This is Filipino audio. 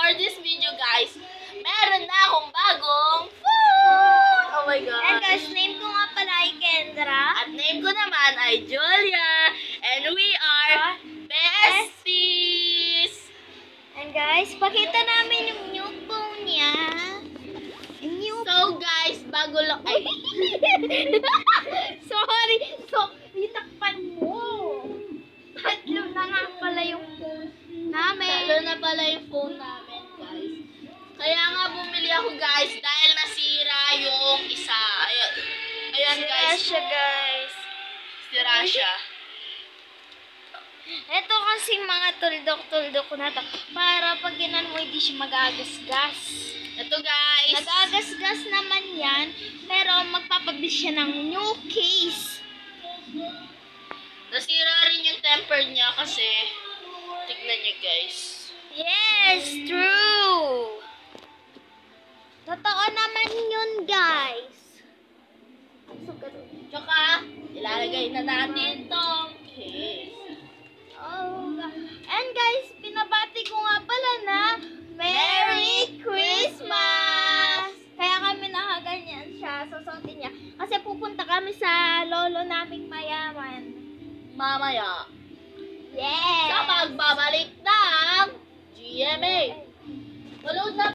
for this video, guys, meron na akong bagong food! Oh my God! And guys, name ko nga pala ay Kendra. At name ko naman ay Julia. And we are besties! And guys, pakita namin yung new phone niya. So guys, bago lang... Ay! Sorry! So, itakpan mo. Tatlo na nga pala yung phone namin. Tatlo na pala yung phone namin, guys. Kaya nga bumili ako, guys, dahil nasira yung isa. Ayan, ayan guys. Siya, guys. Sira siya. Ito kasi mga tuldok-tuldok na to. Para pag ginan mo, hindi siya mag-agasgas. Ito, guys. Nag-agasgas naman yan, pero magpapabili siya ng new case. Nasira rin yung temper niya kasi tignan niyo, guys. Yes, true. Totoo naman yun, guys. Tsaka, ilalagay na natin tong case. Oh, and guys, pinabati ko nga pala na Merry Christmas! Kaya kami nakaganyan siya, susutin niya. Kasi pupunta kami sa lolo naming mayaman. Mamaya, Yes! sa pagbabalik ng GMA. Walod na